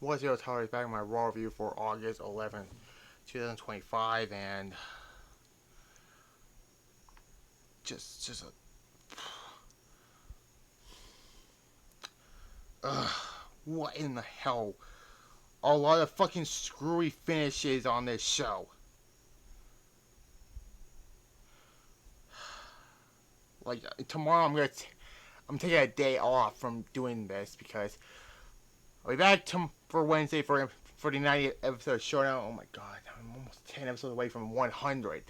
What's your Tower back in my Raw review for August 11th, 2025, and just ugh, what in the hell? A lot of fucking screwy finishes on this show. Like tomorrow, I'm taking a day off from doing this because I'll be back for Wednesday for the 90th episode showdown. Oh my god, I'm almost 10 episodes away from 100.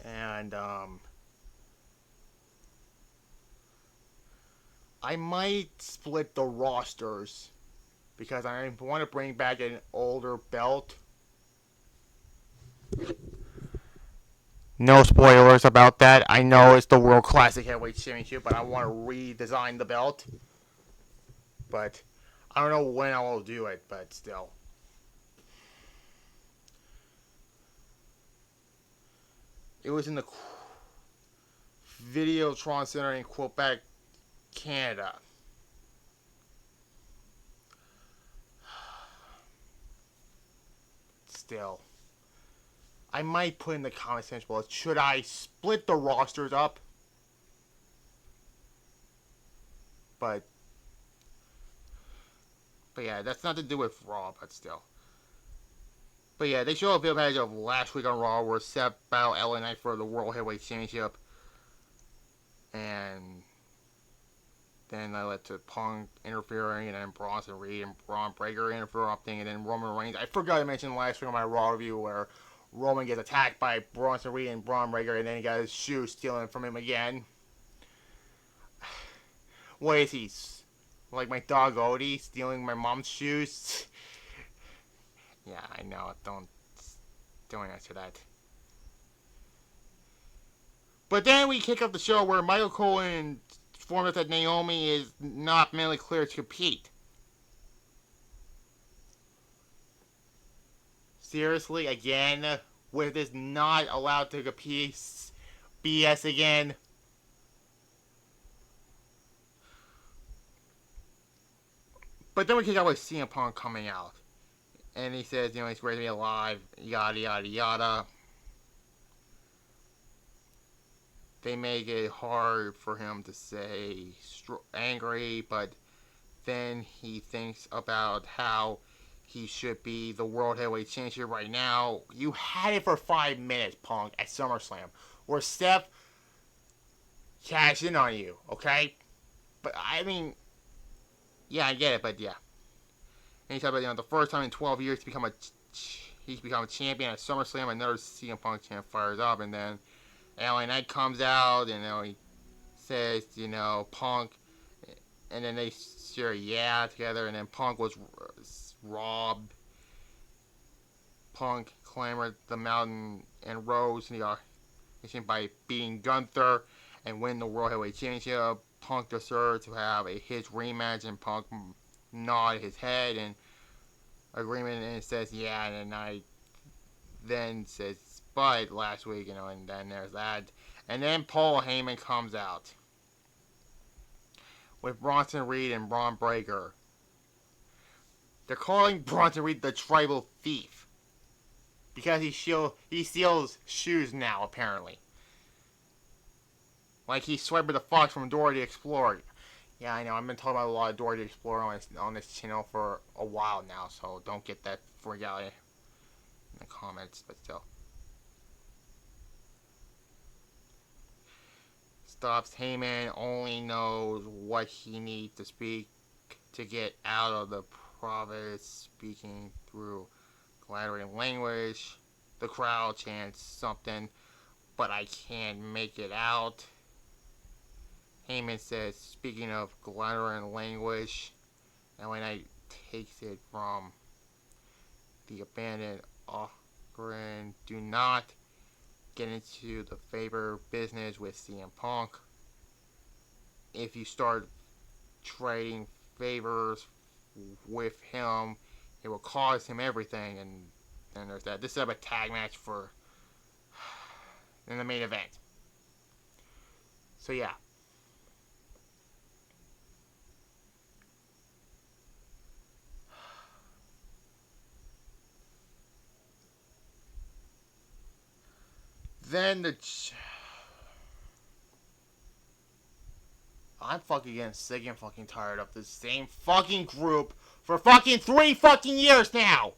And I might split the rosters because I want to bring back an older belt. No spoilers about that. I know it's the World Classic Heavyweight Championship, but I want to redesign the belt. But I don't know when I will do it, but still. It was in the Videotron Center in Quebec, Canada. Still. I might put in the comment section below, should I split the rosters up? But yeah, that's not to do with Raw, but still. But yeah, they showed a video package of last week on Raw where Seth battled LA Knight for the World Heavyweight Championship. And then that led to Punk interfering, and then Bronson Reed and Braun Breaker interrupting, and then Roman Reigns. I forgot to mention last week on my Raw review where Roman gets attacked by Bronson Reed and Braun Breaker, and then he got his shoes stealing from him again. What is he? Like my dog Odie stealing my mom's shoes? Yeah, I know. Don't answer that. But then we kick off the show where Michael Cole informs us that Naomi is not mentally clear to compete. Seriously, again, with this not allowed to compete BS again. But then we kick off with CM Punk coming out. And he says, he's great to be alive, yada, yada, yada. They make it hard for him to say angry, but then he thinks about how he should be the World Heavyweight Championship right now. You had it for 5 minutes, Punk, at SummerSlam, where Steph cashed in on you, okay? But, I mean, yeah, I get it, but yeah. And he talked about, the first time in 12 years he's become a champion at SummerSlam. Another CM Punk champ fires up, and then LA Knight comes out, and he says, Punk, and then they share yeah together, and then Punk was robbed. Punk clambered the mountain and rose by beating Gunther and win the World Heavyweight Championship. Punk deserves to have his rematch, and Punk nodded his head in agreement, and it says yeah, and I then says but last week, and then there's that. And then Paul Heyman comes out with Bronson Reed and Braun Breaker. They're calling Bronson Reed the tribal thief because he steals shoes now, apparently. Like he swiped the fox from Dora the Explorer. Yeah, I know. I've been talking about a lot of Dora the Explorer on this channel for a while now, so don't get that freak out in the comments, but still. Stops Heyman only knows what he needs to speak to get out of the province, speaking through glattering language. The crowd chants something, but I can't make it out. Heyman says, speaking of glattering language, and when I takes it from the abandoned offering, do not get into the favor business with CM Punk. If you start trading favors with him, it will cost him everything. And then there's that. This is a tag match in the main event. So yeah. Then I'm fucking getting sick and fucking tired of this same fucking group for fucking 3 fucking years now.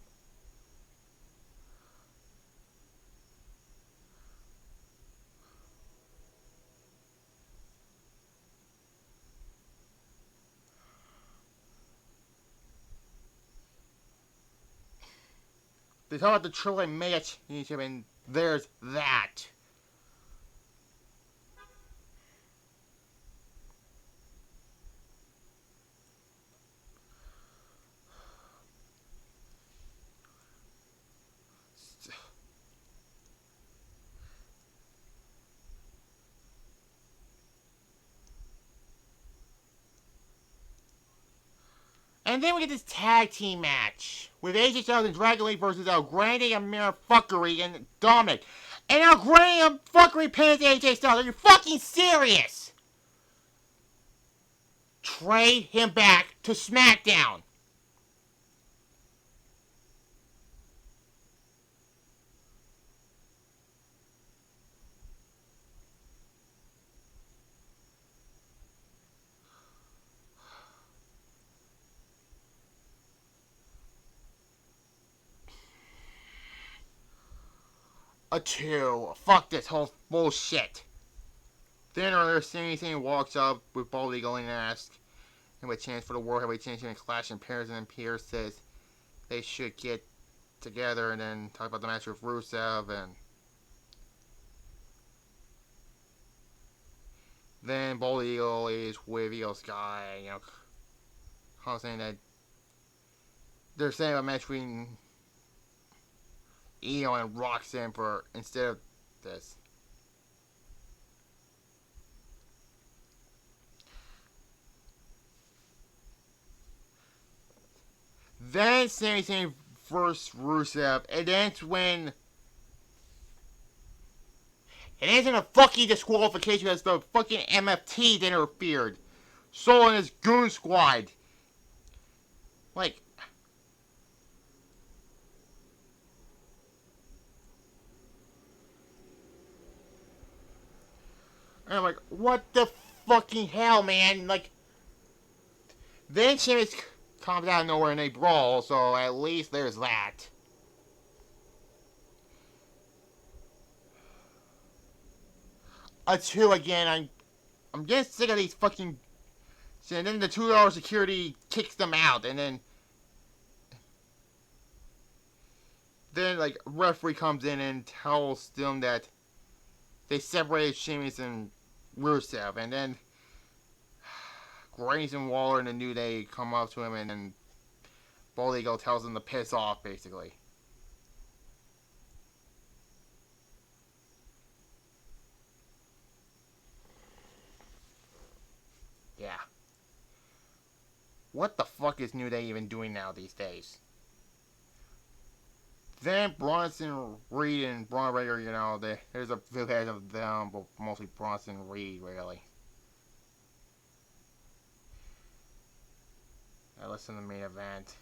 They talk about the Triple Mega Championship, and there's that. And then we get this tag team match with AJ Styles and Dragon Lee versus El Grande Amir Fuckery and Dominic. And El Grande Fuckery pins AJ Styles. Are you fucking serious? Trade him back to SmackDown. A 2. Fuck this whole bullshit. Then our Sami Zayn walks up with Bald Eagle and asks him a chance for the World Heavyweight Championship and Clash in Paris, and then Pierce says they should get together and then talk about the match with Rusev, and then Bald Eagle is with Io Sky, saying that they're saying a match between Io and Roxanne for instead of this. Then Sami Zayn versus Rusev, and then it's when it isn't a fucking disqualification because the fucking MFT interfered. So in his goon squad. Like, and I'm like, what the fucking hell, man? Like, then Sheamus comes out of nowhere and they brawl, so at least there's that. A 2 again. I'm getting sick of these fucking. And then the $2 security kicks them out, and then like referee comes in and tells them that they separated Sheamus and Rusev, and then Grayson Waller and the New Day come up to him, and then Bald Eagle tells him to piss off, basically. Yeah. What the fuck is New Day even doing now these days? Then Bronson Reed and Braun Breaker, there's a few heads of them, but mostly Bronson Reed, really. Now listen to the main event.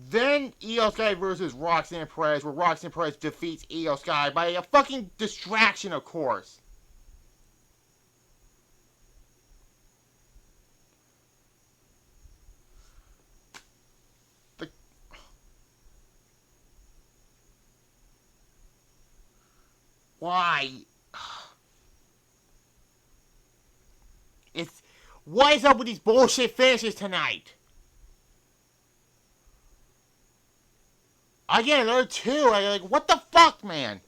Then Io Sky versus Roxanne Perez, where Roxanne Perez defeats Io Sky by a fucking distraction, of course. Why? What is up with these bullshit finishes tonight? Again, another 2. Like, what the fuck, man?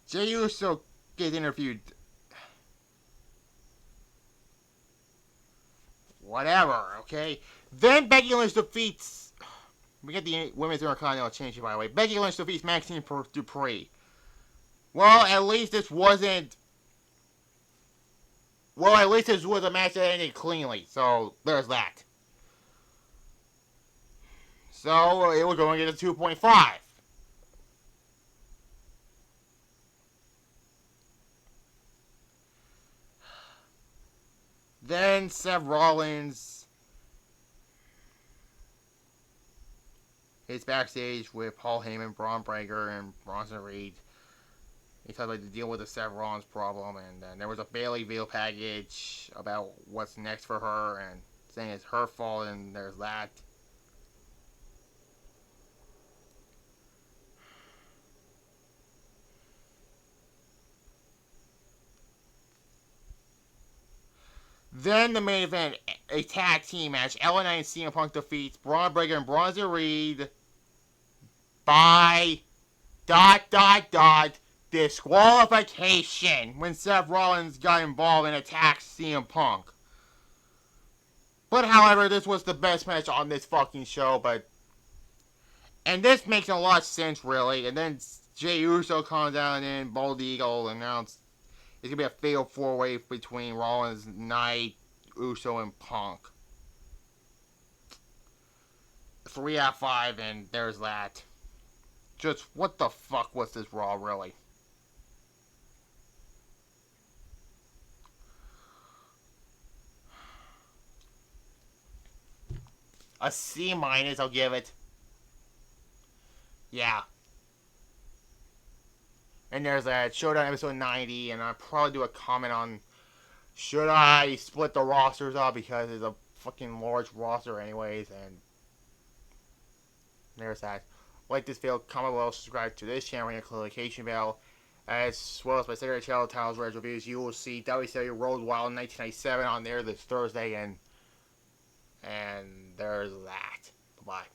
Jey Uso gets interviewed. Whatever, okay? Then Becky Lynch defeats. We get the Women's Intercontinental Championship, by the way. Becky Lynch defeats Maxine Dupree. Well, at least this wasn't. Well, at least this was a match that ended cleanly. So, there's that. So, it was going to get a 2.5. Then Seth Rollins is backstage with Paul Heyman, Braun Breaker, and Bronson Reed. He talked about to deal with the Seth Rollins problem, and there was a Bayley video package about what's next for her, and saying it's her fault, and there's that. Then the main event, a tag team match. LA Knight and CM Punk defeats Braun Breaker and Bronson Reed by ... disqualification when Seth Rollins got involved and attacked CM Punk. But however, this was the best match on this fucking show, and this makes a lot of sense really. And then Jey Uso comes down and Bald Eagle announced it's gonna be a fatal 4-way between Rollins, Knight, Uso, and Punk. 3 out of 5, and there's that. Just what the fuck was this Raw really? A C minus, I'll give it. Yeah. And there's that Showdown episode 90, and I'll probably do a comment on should I split the rosters up because it's a fucking large roster anyways, and there's that. Like this video, comment below, subscribe to this channel, and click the notification bell, as well as my secondary channel, Titles Reds Reviews. You will see WWE Road Wild 1997 on there this Thursday, and there's that. Bye-bye.